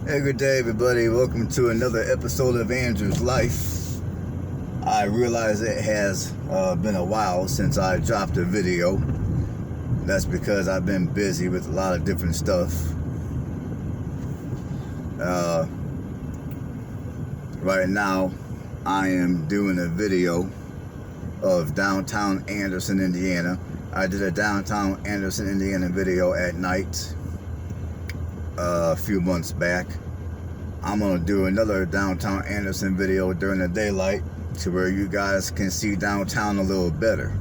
Hey, good day, everybody. Welcome to another episode of Andrew's Life. I realize it has been a while since I dropped a video. That's because I've been busy with a lot of different stuff. Right now, I am doing a video of downtown Anderson, Indiana. I did a downtown Anderson, Indiana video at night a few months back. I'm gonna do another downtown Anderson video during the daylight to where you guys can see downtown a little better.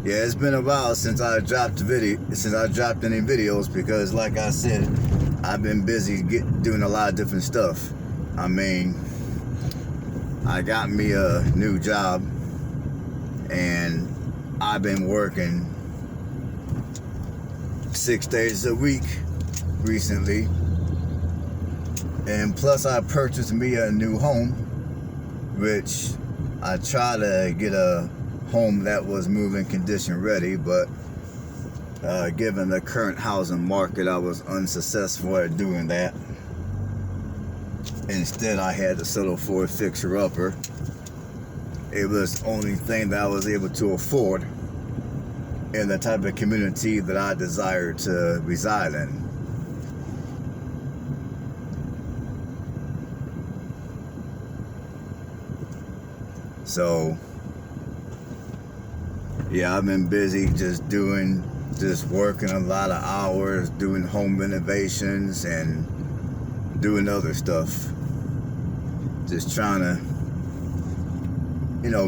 Yeah, it's been a while since I dropped any videos because, like I said, I've been busy doing a lot of different stuff. I mean, I got me a new job and I've been working 6 days a week recently, and plus I purchased me a new home, which I try to get a home that was move-in condition ready, but given the current housing market, I was unsuccessful at doing that. Instead, I had to settle for a fixer-upper. It was the only thing that I was able to afford in the type of community that I desired to reside in. So, yeah, I've been busy just working a lot of hours, doing home renovations and doing other stuff. Just trying to,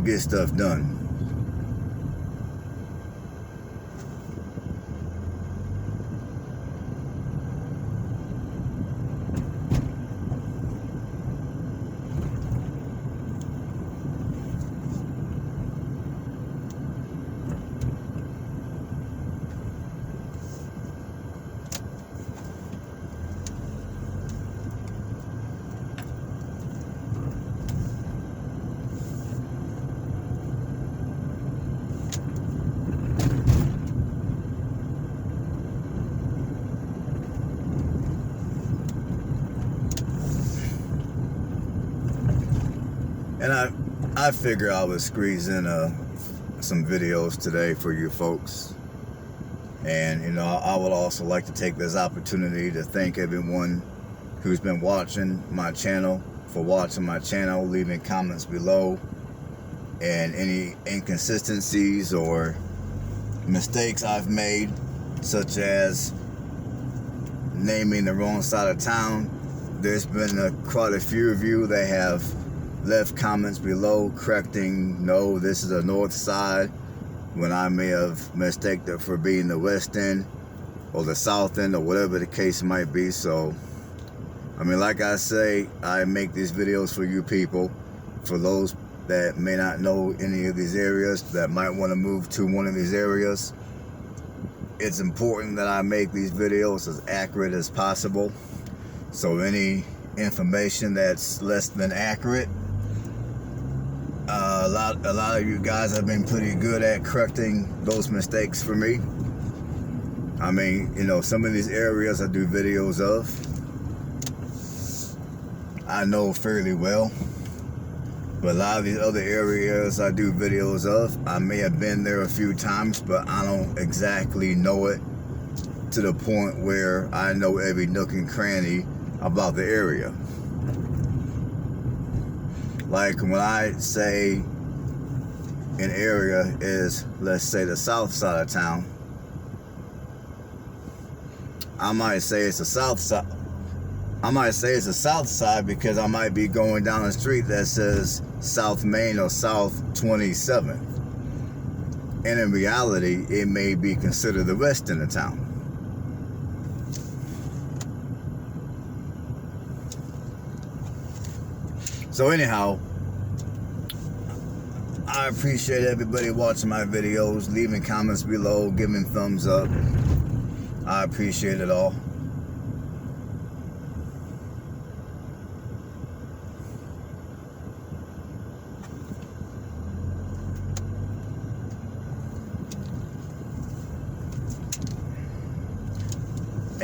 get stuff done. And I figure I would squeeze in some videos today for you folks. And, I would also like to take this opportunity to thank everyone who's been watching my channel, leaving comments below, and any inconsistencies or mistakes I've made, such as naming the wrong side of town. There's been quite a few of you that have left comments below correcting, no, this is the north side, when I may have mistaken it for being the west end or the south end or whatever the case might be. So, I mean, like I say, I make these videos for you people, for those that may not know any of these areas, that might want to move to one of these areas. It's important that I make these videos as accurate as possible. So any information that's less than accurate, a lot of you guys have been pretty good at correcting those mistakes for me. I mean, some of these areas I do videos of, I know fairly well. But a lot of these other areas I do videos of, I may have been there a few times, but I don't exactly know it to the point where I know every nook and cranny about the area. Like when I say an area is, let's say, the south side of town, I might say it's the south side. I might say it's the south side because I might be going down the street that says South Main or South 27th. And in reality, it may be considered the west end of town. So anyhow, I appreciate everybody watching my videos, leaving comments below, giving thumbs up. I appreciate it all.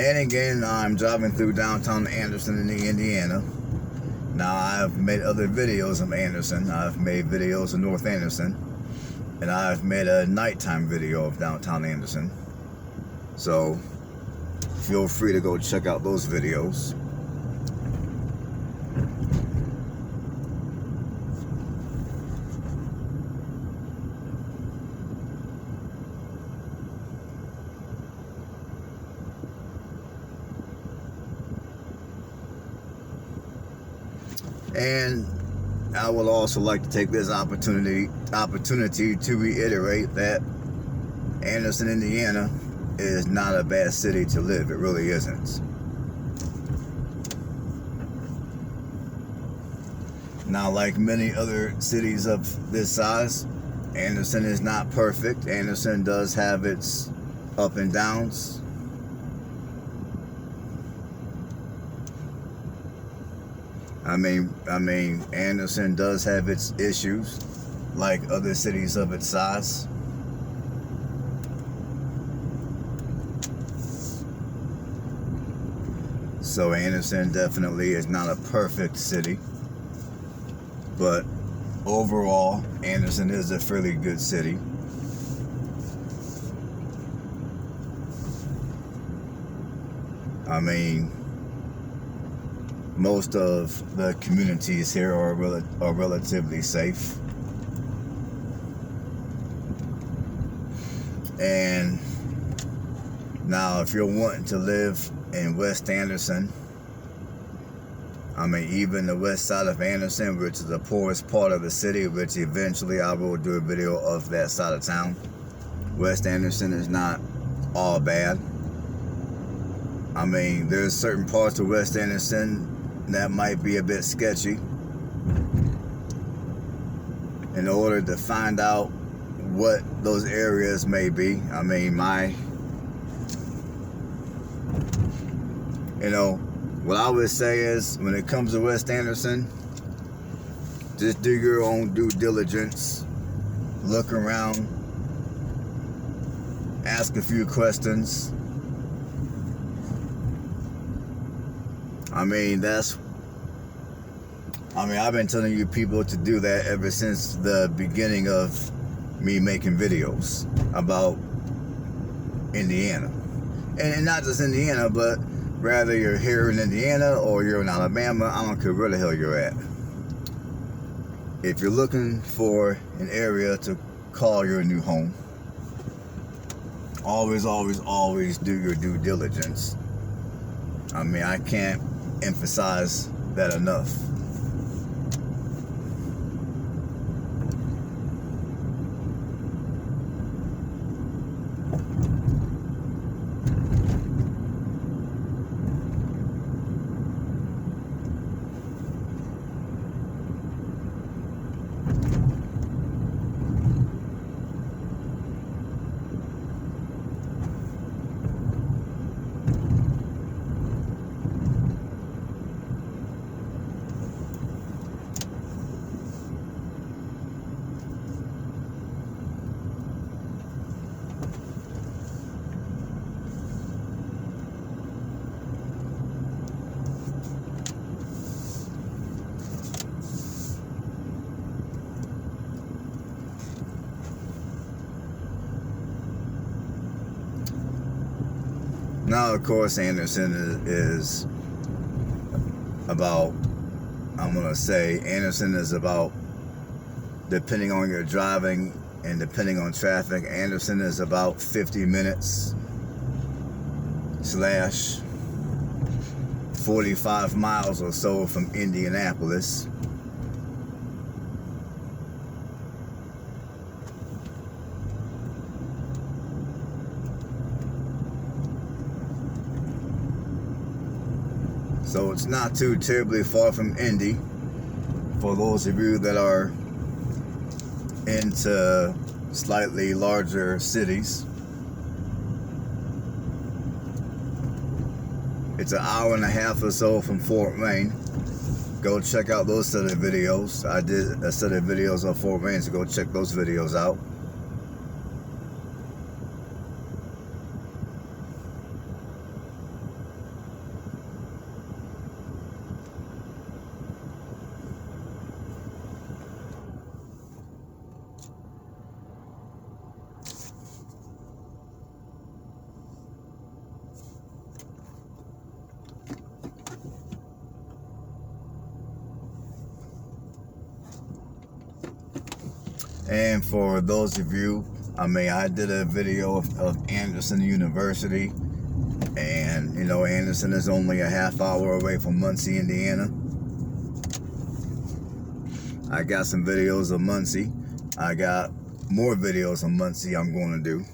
And again, I'm driving through downtown Anderson, Indiana. Now, I've made other videos of Anderson. I've made videos of North Anderson. And I've made a nighttime video of downtown Anderson. So, feel free to go check out those videos. And I would also like to take this opportunity to reiterate that Anderson, Indiana is not a bad city to live. It really isn't. Now, like many other cities of this size, Anderson is not perfect. Anderson does have its up and downs. I mean, Anderson does have its issues, like other cities of its size. So Anderson definitely is not a perfect city, but overall, Anderson is a fairly good city. I mean, most of the communities here are relatively safe. And now, if you're wanting to live in West Anderson, I mean, even the west side of Anderson, which is the poorest part of the city, which eventually I will do a video of that side of town. West Anderson is not all bad. I mean, there's certain parts of West Anderson that might be a bit sketchy. In order to find out what those areas may be, I mean, what I would say is, when it comes to West Anderson, just do your own due diligence. Look around. Ask a few questions. I've been telling you people to do that ever since the beginning of me making videos about Indiana. And not just Indiana, but rather you're here in Indiana or you're in Alabama, I don't care where the hell you're at. If you're looking for an area to call your new home, always, always, always do your due diligence. I mean, I can't emphasize that enough. Now, of course, Anderson is about, Anderson is about, depending on your driving and depending on traffic, Anderson is about 50 minutes / 45 miles or so from Indianapolis. So it's not too terribly far from Indy. For those of you that are into slightly larger cities, it's an hour and a half or so from Fort Wayne. Go check out those set of videos. I did a set of videos of Fort Wayne, so go check those videos out. And for those of you, I did a video of Anderson University, and Anderson is only a half hour away from Muncie, Indiana. I got some videos of Muncie. I got more videos of Muncie I'm going to do.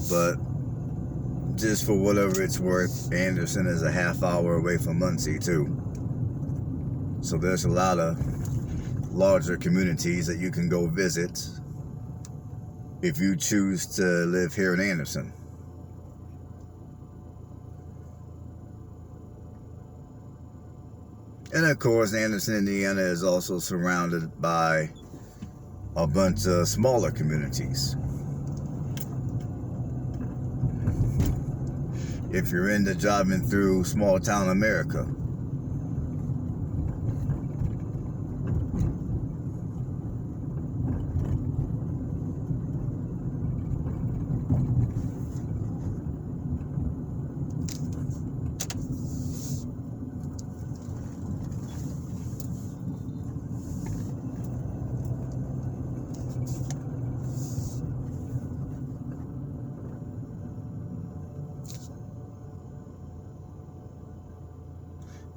But just for whatever it's worth, Anderson is a half hour away from Muncie too. So there's a lot of larger communities that you can go visit if you choose to live here in Anderson. And of course, Anderson, Indiana is also surrounded by a bunch of smaller communities. If you're into driving through small town America.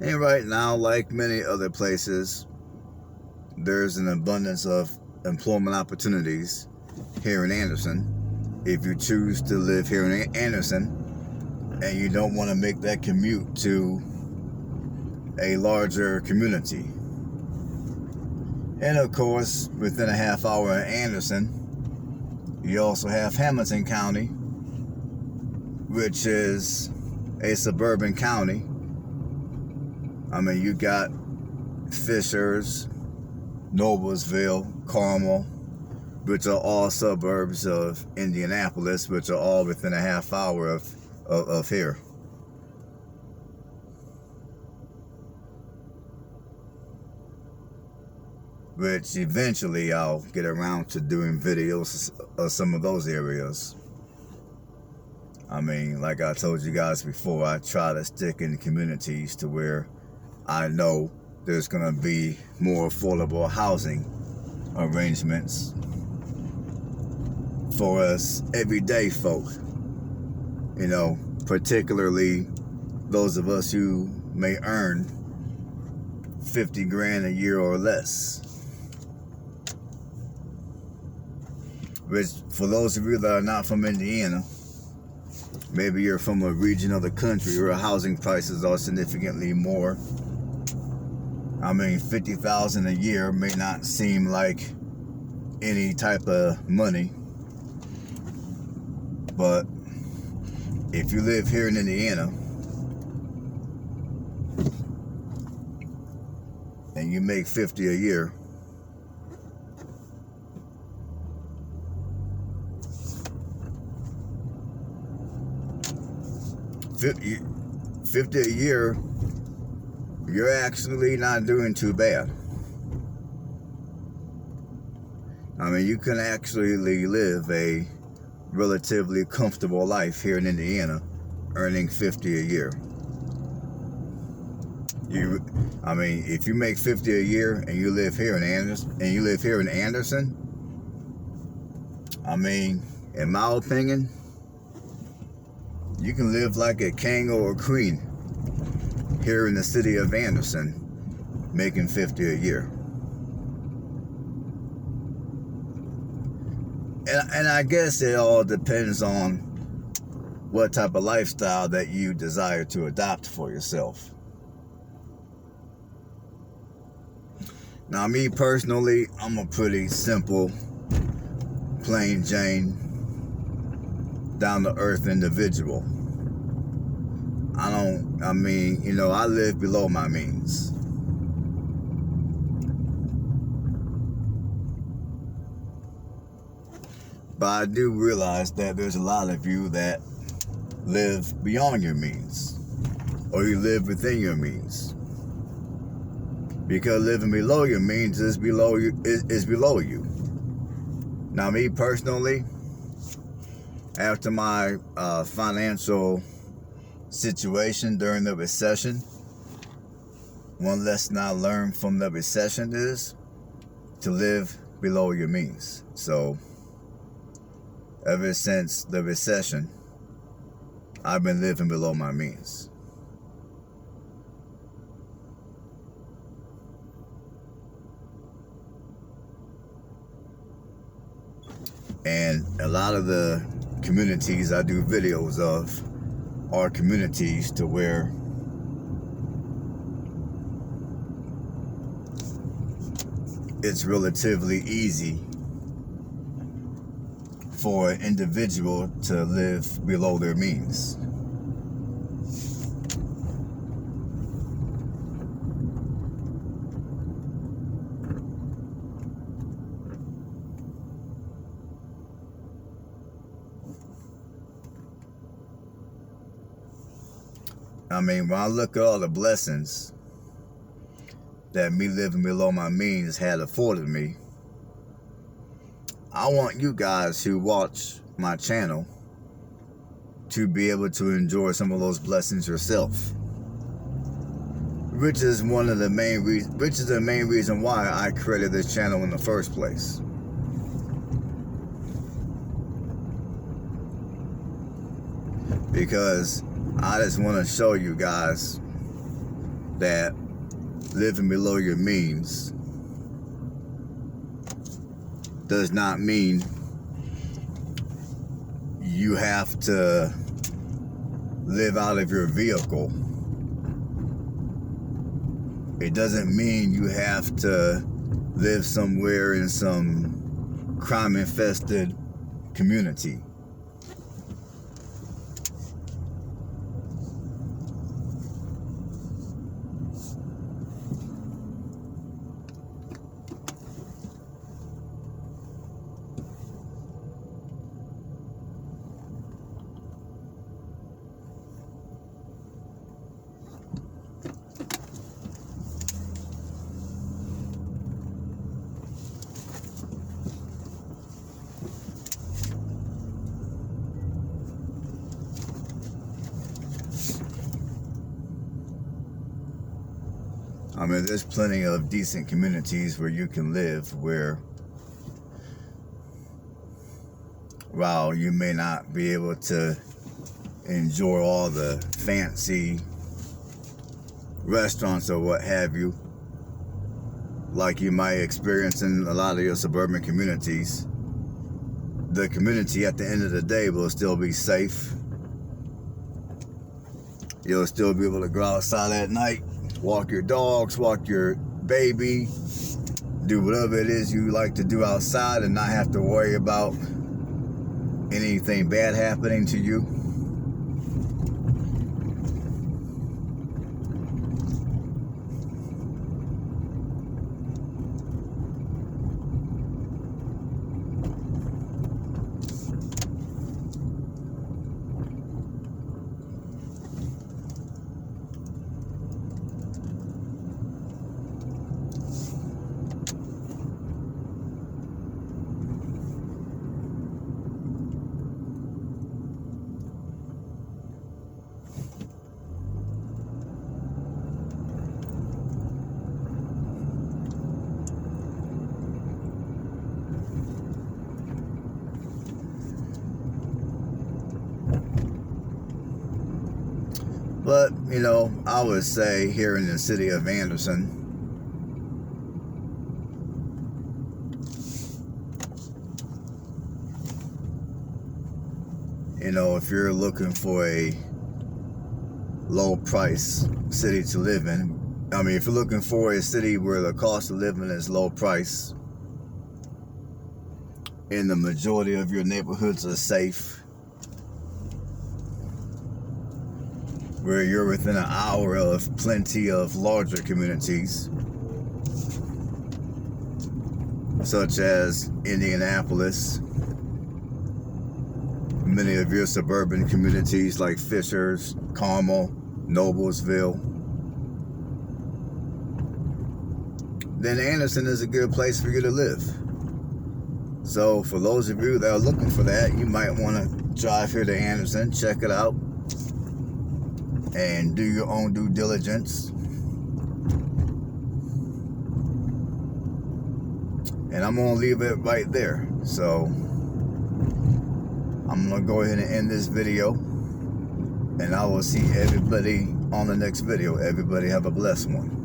And right now, like many other places, there's an abundance of employment opportunities here in Anderson. If you choose to live here in Anderson and you don't want to make that commute to a larger community. And of course, within a half hour of Anderson, you also have Hamilton County, which is a suburban county. You got Fishers, Noblesville, Carmel, which are all suburbs of Indianapolis, which are all within a half hour of here. Which eventually I'll get around to doing videos of some of those areas. Like I told you guys before, I try to stick in communities to where I know there's going to be more affordable housing arrangements for us everyday folk. Particularly those of us who may earn 50 grand a year or less. Which, for those of you that are not from Indiana, maybe you're from a region of the country where housing prices are significantly more. $50,000 a year may not seem like any type of money, but if you live here in Indiana and you make 50 a year, $50 a year, you're actually not doing too bad. You can actually live a relatively comfortable life here in Indiana, earning 50 a year. If you make 50 a year and you live here in Anderson, in my opinion, you can live like a king or a queen here in the city of Anderson, making 50 a year. And I guess it all depends on what type of lifestyle that you desire to adopt for yourself. Now, me personally, I'm a pretty simple, plain Jane, down-to-earth individual. I live below my means. But I do realize that there's a lot of you that live beyond your means, or you live within your means. Because living below your means is below you. Is below you. Now, me personally, after my financial situation during the recession, one lesson I learned from the recession is to live below your means. So, ever since the recession, I've been living below my means. And a lot of the communities I do videos of are communities to where it's relatively easy for an individual to live below their means. I mean, when I look at all the blessings that me living below my means had afforded me, I want you guys who watch my channel to be able to enjoy some of those blessings yourself. Which is the main reason why I created this channel in the first place. Because I just want to show you guys that living below your means does not mean you have to live out of your vehicle. It doesn't mean you have to live somewhere in some crime-infested community. I mean, there's plenty of decent communities where you can live where, while you may not be able to enjoy all the fancy restaurants or what have you, like you might experience in a lot of your suburban communities, the community at the end of the day will still be safe. You'll still be able to go outside at night, walk your dogs, walk your baby, do whatever it is you like to do outside and not have to worry about anything bad happening to you. But, you know, I would say here in the city of Anderson, you know, if you're looking for a low price city to live in, I mean, if you're looking for a city where the cost of living is low price and the majority of your neighborhoods are safe, where you're within an hour of plenty of larger communities, such as Indianapolis, many of your suburban communities like Fishers, Carmel, Noblesville, then Anderson is a good place for you to live. So for those of you that are looking for that, you might want to drive here to Anderson, check it out, and do your own due diligence. And I'm going to leave it right there. So I'm going to go ahead and end this video. And I will see everybody on the next video. Everybody have a blessed one.